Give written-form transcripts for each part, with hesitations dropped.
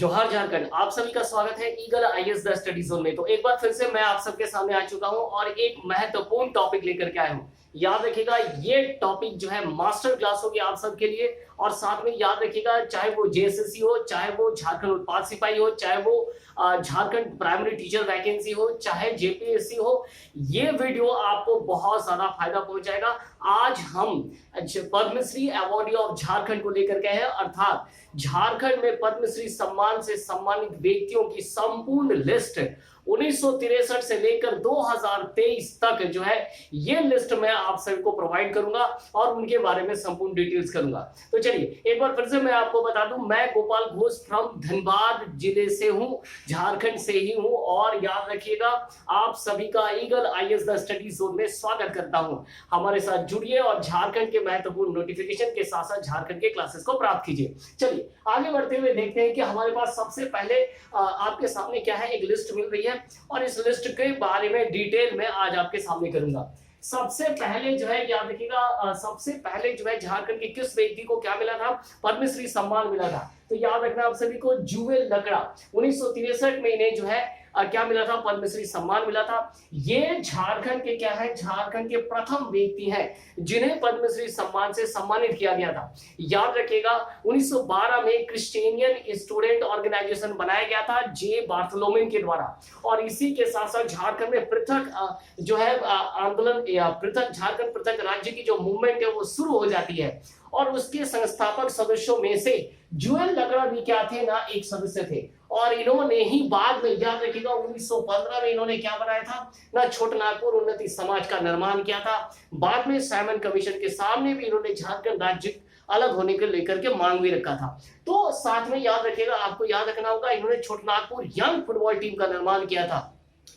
जोहार झारखंड, आप सभी का स्वागत है eagle IAS the study zone में। तो एक बार फिर से मैं आप सबके सामने आ चुका हूं और एक महत्वपूर्ण टॉपिक लेकर के आया हूं। याद रखिएगा, ये टॉपिक जो है मास्टर क्लास होगी आप सबके लिए। और साथ में याद रखिएगा, चाहे वो जेएसएससी हो, चाहे वो झारखंड उत्पाद सिपाही हो, चाहे वो झारखंड प्राइमरी टीचर वैकेंसी हो, चाहे जेपीएससी हो, ये वीडियो आपको बहुत ज्यादा फायदा पहुंचाएगा। आज हम पद्मश्री अवार्डी ऑफ झारखंड को लेकर के हैं, अर्थात झारखंड में पद्मश्री सम्मान से सम्मानित व्यक्तियों की संपूर्ण लिस्ट 1963 से लेकर 2023 तक जो है ये लिस्ट मैं आप सभी को प्रोवाइड करूंगा और उनके बारे में संपूर्ण डिटेल्स करूंगा। तो चलिए एक बार फिर से मैं आपको बता दूं, मैं गोपाल घोष फ्रॉम धनबाद जिले से हूं, झारखंड से ही हूं। और याद रखिएगा, आप सभी का eagle IAS the study zone में स्वागत करता हूं। हमारे साथ जुड़िए और झारखंड के महत्वपूर्ण नोटिफिकेशन के साथ साथ झारखंड के क्लासेस को प्राप्त कीजिए। चलिए आगे बढ़ते हुए देखते हैं कि हमारे पास सबसे पहले आपके सामने क्या है, एक लिस्ट मिल रही है और इस लिस्ट के बारे में डिटेल में आज आपके सामने करूंगा। सबसे पहले जो है याद रखिएगा, सबसे पहले जो है झारखंड के किस व्यक्ति को क्या मिला था, पद्मश्री सम्मान मिला था। तो याद रखना आप सभी को, जुएल लकड़ा 1963 में इन्हें जो है क्या मिला था, पद्मश्री सम्मान मिला था। ये झारखंड के क्या है, झारखंड के प्रथम व्यक्ति हैं जिन्हें पद्मश्री सम्मान से सम्मानित किया गया था। याद रखिएगा, 1912 में क्रिश्चियन स्टूडेंट ऑर्गेनाइजेशन बनाया गया था जे बार्थोलोमेव के द्वारा। और इसी के साथ साथ झारखंड में पृथक जो है आंदोलन या पृथक झारखंड पृथक राज्य की जो मूवमेंट है वो शुरू हो जाती है। और उसके संस्थापक सदस्यों में से जुएल लकड़ा भी क्या थे ना, एक सदस्य थे। और इन्होंने ही बाद में याद रखिएगा 1915 में इन्होंने क्या बनाया था ना, छोटनागपुर उन्नति समाज का निर्माण किया था। बाद में साइमन कमीशन के सामने भी इन्होंने झारखंड राज्य अलग होने को लेकर के मांग भी रखा था। तो साथ में याद रखिएगा, आपको याद रखना होगा, इन्होंने छोटनागपुर यंग फुटबॉल टीम का निर्माण किया था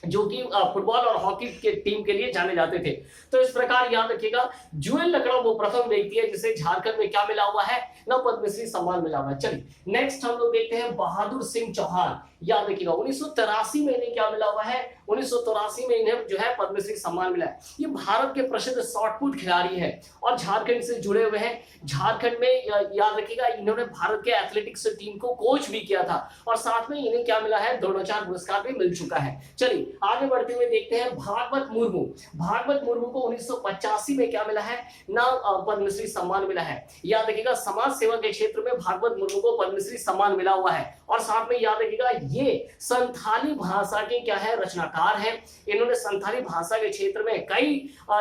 जो कि फुटबॉल और हॉकी के टीम के लिए जाने जाते थे। तो इस प्रकार याद रखिएगा, जुएल लकड़ा वो प्रथम व्यक्ति है जिसे झारखंड में क्या मिला हुआ है ना, पद्मश्री सम्मान मिला हुआ है। चलिए नेक्स्ट हम लोग देखते हैं बहादुर सिंह चौहान। याद रखिएगा 1983 में इन्हें क्या मिला हुआ है, 1983 में इन्हें जो है पद्मश्री सम्मान मिला है। ये भारत के प्रसिद्ध शॉटपुट खिलाड़ी हैं और झारखंड से जुड़े हुए हैं। झारखंड में याद रखिएगा, इन्होंने भारत के एथलेटिक्स टीम को कोच भी किया था और साथ में इन्हें क्या मिला है, द्रोणाचार्य पुरस्कार भी मिल चुका है। चलिए आगे बढ़ते हुए देखते हैं भागवत मुर्मू। भागवत मुर्मू को 1985 में क्या मिला है ना, पद्मश्री सम्मान मिला है। याद रखिएगा, समाज सेवा के क्षेत्र में भागवत मुर्मू को पद्मश्री सम्मान मिला हुआ है। और साथ में याद रखिएगा, ये संथाली भाषा के क्या है, रचनाकार हैं। इन्होंने संथाली भाषा के क्षेत्र में कई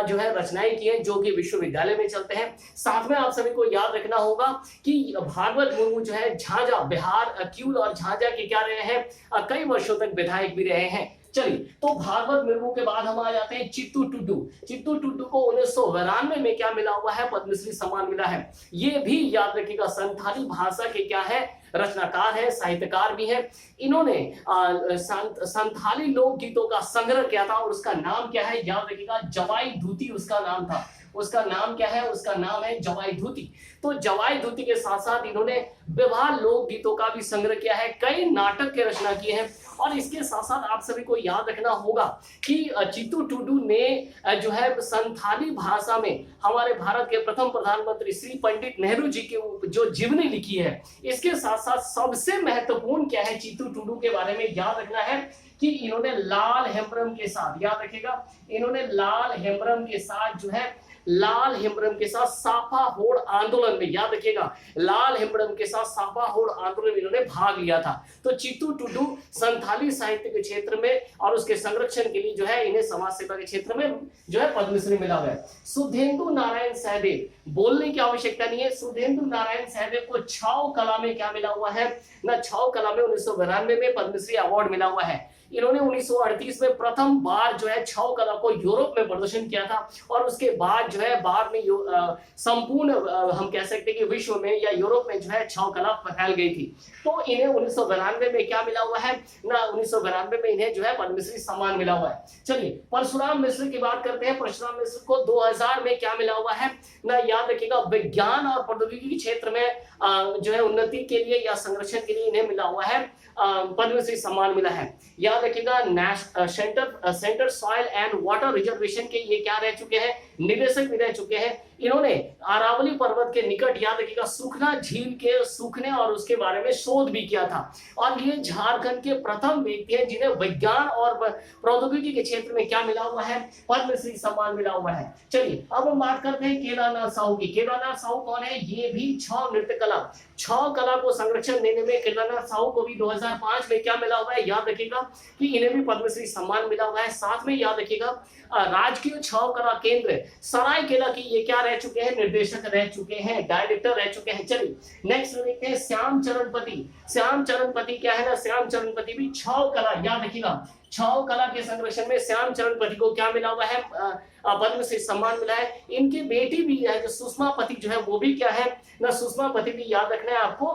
जो है रचनाएं की हैं जो कि विश्वविद्यालय में चलते हैं। साथ में आप सभी को याद रखना होगा कि भागवत मुर्मू जो है झाझा, बिहार क्यूल और झाझा के क्या रहे हैं, कई वर्षों तक विधायक भी रहे हैं। चलिए, तो भागवत मुर्मू के बाद हम आ जाते हैं चित्तू टुडू। चित्तू टुडू को 1992 में क्या मिला हुआ है, पद्मश्री सम्मान मिला है। ये भी याद रखिएगा, संथाली भाषा के क्या है, रचनाकार है, साहित्यकार भी है। इन्होंने संथाली लोकगीतों का संग्रह किया था और उसका नाम क्या है, याद रखिएगा, जवाई धूती उसका नाम था। उसका नाम क्या है, उसका नाम है जवाई धूती। तो जवाई धूती के साथ साथ इन्होंने विवाह लोकगीतों का भी संग्रह किया है, कई नाटक की रचना किए हैं। और इसके साथ साथ आप सभी को याद रखना होगा कि चित्तू टुडू ने जो है संथाली भाषा में हमारे भारत के प्रथम प्रधानमंत्री श्री पंडित नेहरू जी की जो जीवनी लिखी है। इसके साथ साथ सबसे महत्वपूर्ण क्या है चित्तू टुडू के बारे में याद रखना है कि इन्होंने लाल हेम्ब्रम के साथ, याद रखिएगा, इन्होंने लाल हेम्ब्रम के साथ जो है लाल हेम्ब्रम के साथ साफा होड़ आंदोलन में, याद रखिएगा, लाल हेम्ब्रम के साथ साफा होड़ आंदोलन में इन्होंने भाग लिया था। तो चित्तू टुडू संथाली साहित्य के क्षेत्र में और उसके संरक्षण के लिए जो है इन्हें समाज सेवा के क्षेत्र में जो है पद्मश्री मिला हुआ है। सुधेंदु नारायण सहदेव, बोलने की आवश्यकता नहीं है, सुधेंदु नारायण सहदेव को छाव कला में क्या मिला हुआ है ना, छाव कला में 1992 में पद्मश्री अवार्ड मिला हुआ है। इन्होंने 1938 में प्रथम बार जो है छाव कला को यूरोप में प्रदर्शन किया था और उसके बाद जो है बाद में संपूर्ण हम कह सकते हैं कि विश्व में या यूरोप में जो है छाव कला फैल गई थी। तो इन्हें 1992 में क्या मिला हुआ है ना, 1992 में इन्हें जो है पद्मश्री सम्मान मिला हुआ है। चलिए परशुराम मिश्र की बात करते हैं। परशुराम मिश्र को 2000 में क्या मिला हुआ है ना, याद रखिएगा, विज्ञान और प्रौद्योगिकी क्षेत्र में जो है उन्नति के लिए या संरक्षण के लिए इन्हें मिला हुआ है पद्मश्री सम्मान मिला है। याद रखिएगा, centre soil and water reservation के ये क्या रह चुके हैं, निदेशक भी रह चुके हैं। इन्होंने अरावली पर्वत के निकट, याद रखिएगा, सुखना झील के सूखने और उसके बारे में शोध भी किया था। और ये झारखंड के प्रथम व्यक्ति हैं जिन्हें विज्ञान और प्रौद्योगिकी के क्षेत्र में क्या मिला हुआ है, पद्मश्री सम्मान मिला हुआ है। चलिए अब हम बात करते हैं केदारनाथ साहू की। केदारनाथ साहू कौन है? ये भी छौ नृत्य कला, छौ कला को संरक्षण देने में केदारनाथ साहू को भी 2005 में क्या मिला हुआ है, याद रखिएगा कि इन्हें भी पद्मश्री सम्मान मिला हुआ है। साथ में याद रखिएगा राजकीय छौ कला केंद्र सरायकेला की ये क्या रह चुके हैं, निर्देशक रह चुके हैं, डायरेक्टर रह चुके हैं। चलिए नेक्स्ट देखते हैं श्याम चरणपति। श्याम चरणपति क्या है ना, श्याम चरणपति भी छौ कला, याद रखिएगा, छौ कला के संरक्षण में श्याम चरणपति को क्या मिला हुआ है, पद्मश्री सम्मान मिला है। इनकी बेटी भी है जो सुषमा पति जो है वो भी क्या है ना, सुषमा पति भी याद रखना है आपको,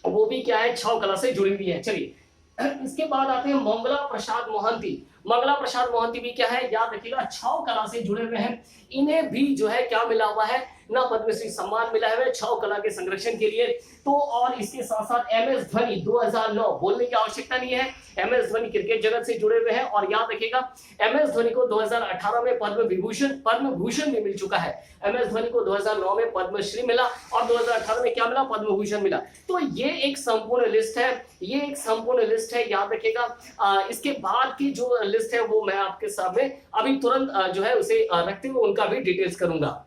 वो भी क्या है, छौ कला से जुड़ी हुई है। चलिए इसके बाद आते हैं मंगला प्रसाद मोहंती। मंगला प्रसाद मोहंती भी क्या है, याद रखिएगा, छौ कला से जुड़े हुए हैं। इन्हें भी जो है क्या मिला हुआ है ना, पद्मश्री सम्मान मिला है छौ कला के संरक्षण के लिए। तो और इसके साथ साथ MS धोनी 2009, बोलने की आवश्यकता नहीं है, MS धोनी क्रिकेट जगत से जुड़े हुए हैं। और याद रखिएगा MS धोनी को 2018 में पद्म भूषण भी मिल चुका है। MS धोनी को 2009 में पद्मश्री मिला और 2018 में क्या मिला, पद्म भूषण मिला। तो ये एक संपूर्ण लिस्ट है, ये एक संपूर्ण लिस्ट है, याद रखिएगा। इसके बाद की जो लिस्ट है वो मैं आपके सामने अभी तुरंत जो है उसे रखते हुए उनका भी डिटेल्स करूंगा।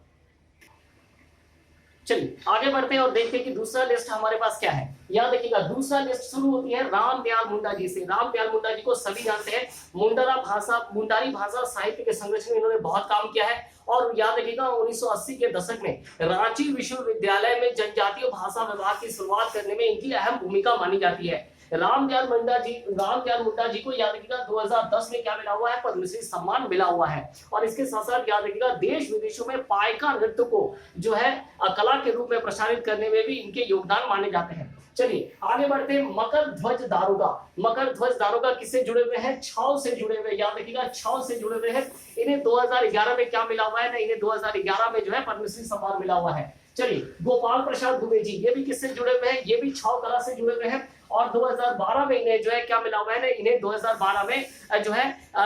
चलिए आगे बढ़ते हैं और देखते हैं कि दूसरा लिस्ट हमारे पास क्या है। याद रखिएगा दूसरा लिस्ट शुरू होती है रामदयाल मुंडा जी से। रामदयाल मुंडा जी को सभी जानते हैं, मुंडारी भाषा साहित्य के संरक्षण में इन्होंने बहुत काम किया है। और याद रखिएगा 1980 के दशक में रांची विश्वविद्यालय में जनजातीय भाषा विभाग की शुरुआत करने में इनकी अहम भूमिका मानी जाती है। रामदयाल मुंडा जी को याद रखिएगा 2010 में क्या मिला हुआ है, पद्मश्री सम्मान मिला हुआ है। और इसके साथ साथ याद रखिएगा देश विदेशों में पाइका नृत्य को जो है कला के रूप में प्रसारित करने में भी इनके योगदान माने जाते हैं। चलिए आगे बढ़ते हैं मकर ध्वज दारोगा। मकर ध्वज दारोगा किससे जुड़े हुए हैं, छौ से जुड़े हुए, याद रखिएगा छौ से जुड़े हुए हैं। इन्हें 2011 में क्या मिला हुआ है ना, इन्हें 2011 में जो है पद्मश्री सम्मान मिला हुआ है। चलिए गोपाल प्रसाद दुबे जी, ये भी किससे जुड़े हुए हैं, ये भी छौ कला से जुड़े हुए हैं। और 2012 में इन्हें जो है क्या मिला हुआ है ना, इन्हें 2012 में जो है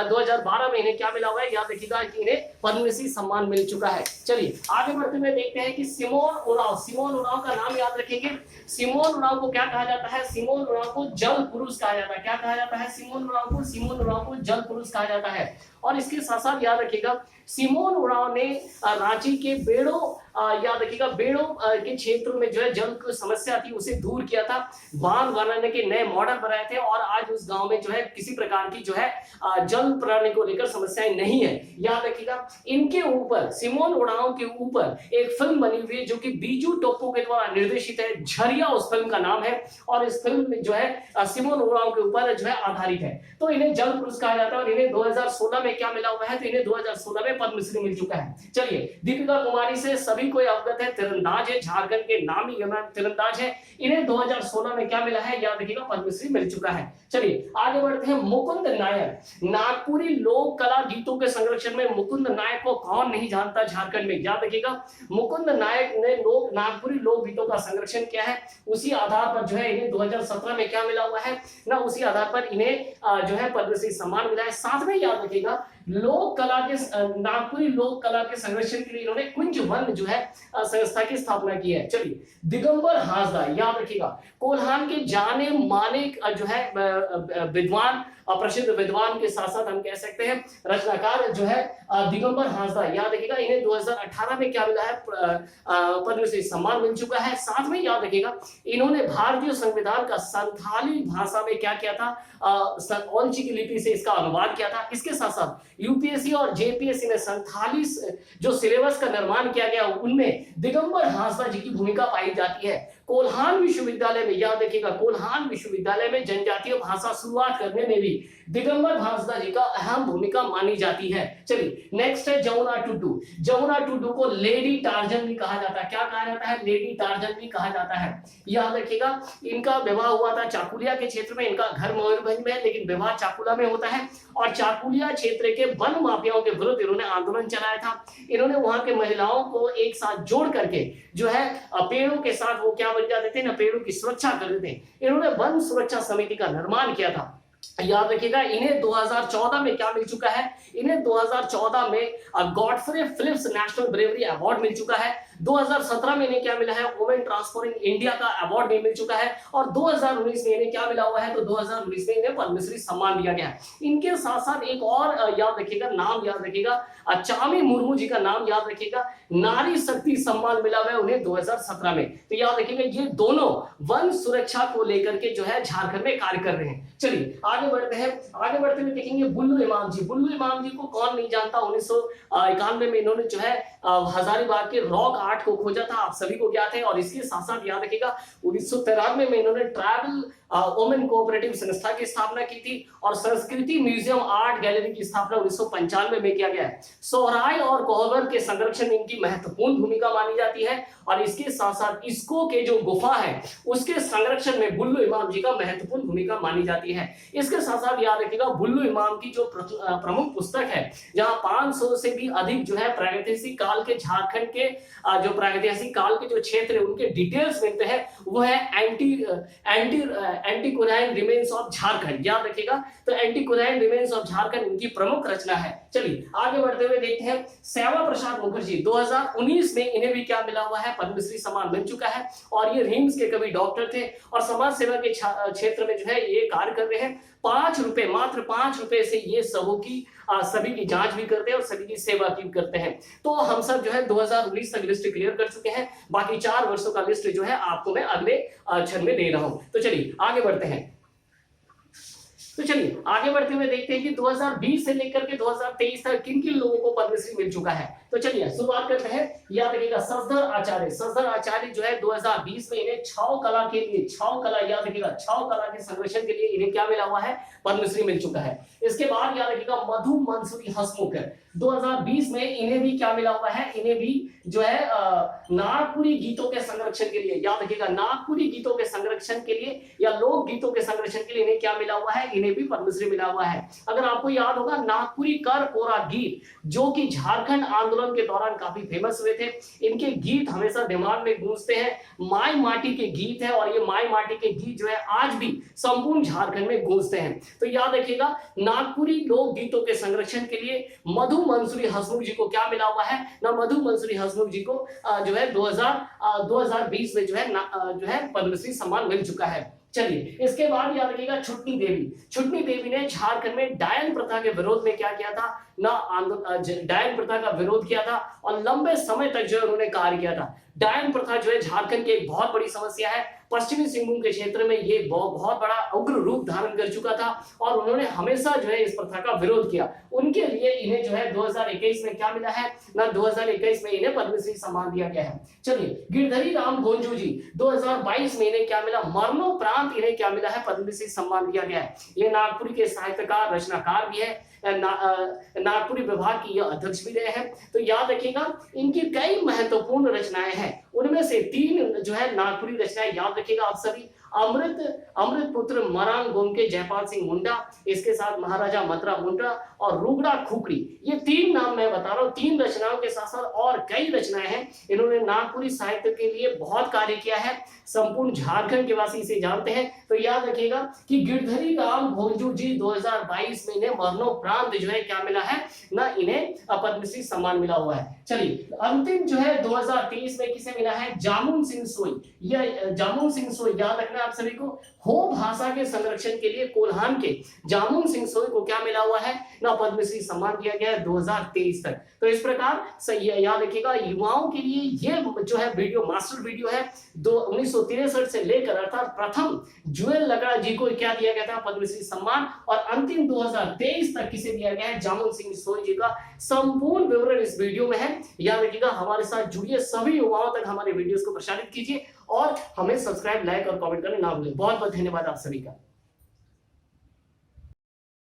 2012 में इन्हें क्या मिला हुआ है, याद रखिएगा कि इन्हें पद्मश्री सम्मान मिल चुका है। चलिए आगे बढ़ते हुए देखते हैं कि सिमोन उरांव। सिमोन उरांव का नाम याद रखेंगे। सिमोन उरांव को क्या कहा जाता है, सिमोन उरांव को जल पुरुष कहा जाता है। क्या कहा जाता है, सिमोन उरांव को जल पुरुष कहा जाता है। और इसके साथ साथ याद रखिएगा सिमोन उरांव ने रांची के बेड़ो, याद रखिएगा बेड़ो के क्षेत्र में जो है जल की समस्या थी उसे दूर किया था, बांध बनाने के नए मॉडल बनाए थे। और आज उस गांव में जो है किसी प्रकार की जो है जल प्रणाली को लेकर समस्याएं नहीं है। याद रखिएगा इनके ऊपर, सिमोन उरांव के ऊपर एक फिल्म बनी हुई है जो कि बीजू टोप्पो के द्वारा निर्देशित है, झरिया उस फिल्म का नाम है। और इस फिल्म में जो है सिमोन उरांव के ऊपर जो है आधारित है। तो इन्हें जल पुरुष कहा जाता है और इन्हें 2016 में क्या मिला हुआ है, तो इन्हें 2016 में पद्मश्री मिल चुका है। चलिए दीपिका कुमारी से सभी को अवगत है, तीरंदाज है, झारखंड के नामी तीरंदाज है। इन्हें 2016 में क्या मिला है, याद रखिएगा पद्मश्री मिल चुका है। चलिए आगे बढ़ते हैं मुकुंद नायर। नागपुरी लोक कला गीतों के संरक्षण में मुकुंद नायक को कौन नहीं जानता झारखंड में। याद रखिएगा मुकुंद नायक ने नागपुरी लोक गीतों का संरक्षण किया है। उसी आधार पर जो है इन्हें 2017 में क्या मिला हुआ है ना, उसी आधार पर इन्हें जो है पद्मश्री सम्मान मिला है। साथ में याद रखिएगा लोक कला के नागपुरी लोक कला के संरक्षण के लिए इन्होंने कुंज वन जो है संस्था की स्थापना की है। चलिए दिगंबर हांसदा, याद रखिएगा कोल्हान के जाने माने जो है विद्वान, प्रसिद्ध विद्वान के साथ साथ हम कह सकते हैं रचनाकार जो है दिगंबर हांसदा। याद रखिएगा इन्हें 2018 में क्या मिला है, पद्मश्री सम्मान मिल चुका है। साथ में याद रखिएगा इन्होंने भारतीय संविधान का संथाली भाषा में क्या किया था, औंची की लिपि से इसका अनुवाद किया था। इसके साथ साथ यूपीएससी और जेपीएससी में संथाली जो सिलेबस का निर्माण किया गया उनमें दिगंबर हांसदा जी की भूमिका पाई जाती है। कोल्हान विश्वविद्यालय में, याद रखिएगा कोल्हान विश्वविद्यालय में जनजातीय भाषा शुरुआत करने में भी दिगंबर हांसदा जी का अहम भूमिका मानी जाती है। चलिए नेक्स्ट है जमुना टुडू। जमुना टुडू को लेडी टार्जन भी कहा जाता है। क्या कहा जाता है, लेडी टार्जन भी कहा जाता है। याद रखिएगा इनका विवाह हुआ था चाकुलिया के क्षेत्र में, इनका घर मयूरभंज में है लेकिन विवाह चाकुला में होता है। और चाकुलिया क्षेत्र के वन माफियाओं के विरुद्ध इन्होंने आंदोलन चलाया था। इन्होंने वहां के महिलाओं को एक साथ जोड़ करके जो है पेड़ों के साथ वो क्या बन जाते थे ना, पेड़ों की सुरक्षा करते थे। इन्होंने वन सुरक्षा समिति का निर्माण किया था। याद रखिएगा इन्हें 2014 में क्या मिल चुका है, इन्हें 2014 में Godfrey Phillips National Bravery Award मिल चुका है। 2017 में इन्हें क्या मिला है, वुमेन ट्रांसफॉर्मिंग इंडिया का अवार्ड भी मिल चुका है। और 2019 में इन्हें क्या मिला हुआ है, तो 2019 में इन्हें पद्मश्री सम्मान दिया गया है। इनके साथ साथ एक और याद रखिएगा, नाम याद रखिएगा, चामी मुर्मू जी का नाम याद रखिएगा, नारी शक्ति सम्मान मिला हुआ है उन्हें 2017 में। तो याद रखिएगा ये दोनों वन सुरक्षा को लेकर के जो है झारखंड में कार्य कर रहे हैं। चलिए आगे बढ़ते हैं, आगे बढ़ते हुए देखेंगे बुल्लू इमाम जी। बुल्लू इमाम जी को कौन नहीं जानता, 1991 में इन्होंने जो है हजारीबाग के रॉक आर्ट को खोजा था, आप सभी को ज्ञात है। और इसके साथ साथ याद रखिएगा 1993 में इन्होंने ट्रैवल वुमेन कोऑपरेटिव संस्था की स्थापना की थी और संस्कृति म्यूजियम आर्ट गैलरी की स्थापना 1995 में किया गया है। सोहराय और कोहबर के संरक्षण में इनकी महत्वपूर्ण भूमिका मानी जाती है। और इसके साथ साथ इसको के जो गुफा है उसके संरक्षण में बुल्लू इमाम जी का महत्वपूर्ण भूमिका मानी जाती है। इसके साथ साथ याद रखिएगा बुल्लू इमाम की जो प्रमुख पुस्तक है, जहां 500 से भी अधिक जो है प्रागैतिहासिक काल के झारखंड के जो प्रागैतिहासिक काल के जो क्षेत्र है उनके डिटेल्स मिलते हैं, वो है एंटीक्विनाइन रिमेन्स ऑफ झारखंड। याद रखिएगा, तो एंटीक्विनाइन रिमेन्स ऑफ झारखंड इनकी प्रमुख रचना है। चलिए आगे बढ़ते हुए देखते हैं श्यामा प्रसाद मुखर्जी। 2019 में इन्हें भी क्या मिला हुआ है, पद्मश्री सम्मान मिल चुका है। और ये रिम्स के कवि डॉक्टर थे और समाज सेवा के क्षेत्र में जो है ये कार्य कर रहे हैं। 5 रुपए, मात्र 5 रुपए से ये सभी की जांच भी करते हैं और सभी की सेवा भी करते हैं। तो हम सब जो है 2019 तक लिस्ट क्लियर कर चुके हैं, बाकी 4 वर्षों का लिस्ट जो है आपको मैं अगले क्षण में दे रहा हूं। तो चलिए आगे बढ़ते हैं। तो चलिए आगे बढ़ते हुए देखते हैं कि 2020 से लेकर के 2023 तक किन किन लोगों को पद्मश्री मिल चुका है। तो चलिए शुरुआत करते हैं। याद रखिएगा ससधर आचार्य, ससधर आचार्य जो है 2020 में इन्हें छाव कला के लिए, छाव कला याद रखिएगा, छाव कला के संरक्षण के लिए इन्हें क्या मिला हुआ है, पद्मश्री मिल चुका है। इसके बाद याद रखिएगा मधु मंसूरी हंसमुख 2020 में इन्हें भी क्या मिला हुआ है, इन्हें भी जो है नागपुरी गीतों के संरक्षण के लिए, याद रखिएगा नागपुरी गीतों के संरक्षण के लिए या लोक गीतों के संरक्षण के लिए इन्हें क्या मिला हुआ है, इन्हें भी पद्मश्री मिला हुआ है। अगर आपको याद होगा नागपुरी कर कोरा गीत जो कि झारखंड आंदोलन के दौरान काफी फेमस हुए थे, इनके गीत हमेशा दिमाग में गूंजते हैं। माई माटी के गीत है और ये माई माटी के गीत जो है आज भी संपूर्ण झारखंड में गूंजते हैं। तो याद रखिएगा नागपुरी लोक गीतों के संरक्षण के लिए मधु मंसूरी हंसमुख जी को क्या मिला हुआ है ना, मधु मंसूरी हंसमुख जी को जो है 2020 में जो है पद्मश्री सम्मान मिल चुका है। चलिए इसके बाद याद रखिएगा छुटनी देवी। छुटनी देवी ने झारखंड में डायन प्रथा के विरोध में क्या किया था ना, डायन प्रथा का विरोध किया था और लंबे समय तक जो है उन्होंने कार्य किया था। डायन प्रथा जो है झारखंड की एक बहुत बड़ी समस्या है। पश्चिमी सिंहभूम के क्षेत्र में ये बहुत बड़ा उग्र रूप धारण कर चुका था और उन्होंने हमेशा जो है इस प्रथा का विरोध किया। उनके लिए इन्हें जो है 2021 में क्या मिला है ना, 2021 में इन्हें पद्मश्री सम्मान दिया गया है। चलिए गिरधरी राम गोंजू जी 2022 में इन्हें क्या मिला, मरणोपरांत इन्हें क्या मिला है, पद्मश्री सम्मान दिया गया है। ये नागपुरी के साहित्यकार रचनाकार भी है, नागपुरी विभाग की यह अध्यक्ष भी रहे हैं। तो याद रखिएगा इनकी कई महत्वपूर्ण रचनाएं हैं, उनमें से 3 जो है नागपुरी रचनाएं याद रखिएगा आप सभी। अमृत पुत्र मरांग गोमके जयपाल सिंह मुंडा, इसके साथ महाराजा मंत्रा मुंडा और रुगड़ा खुकड़ी, ये 3 नाम मैं बता रहा हूँ। 3 रचनाओं के साथ साथ और कई रचनाएं हैं। इन्होंने नागपुरी साहित्य के लिए बहुत कार्य किया है, संपूर्ण झारखंड के वासी इसे जानते हैं। तो याद रखिएगा कि गिरधरी राम गोंजू जी 2022 में इन्हें मरणोपरांत जो है क्या मिला है ना, इन्हें पद्मश्री सम्मान मिला हुआ है। चलिए अंतिम जो है 2023 में किसे मिला है, जामुन सिंह सोई। यह जामुन सिंह सोई याद रखना आप सभी को, हो भाषा के संरक्षण के लिए कोल्हान के जामुन सिंह सोई को क्या मिला हुआ है ना, पद्मश्री सम्मान दिया गया है 2023 तक। तो इस प्रकार याद रखिएगा युवाओं के लिए ये जो है वीडियो मास्टर वीडियो है। 1963 से लेकर अर्थात प्रथम जुएल लगड़ा जी को क्या दिया गया था, पद्मश्री सम्मान, और अंतिम 2023 तक किसे दिया गया है, जामुन सिंह सोई जी का संपूर्ण विवरण इस वीडियो में है। याद रखिएगा हमारे साथ जुड़िए, सभी युवाओं तक हमारे वीडियोस को प्रसारित कीजिए और हमें सब्सक्राइब, लाइक और कमेंट करना ना भूलें। बहुत बहुत धन्यवाद आप सभी का।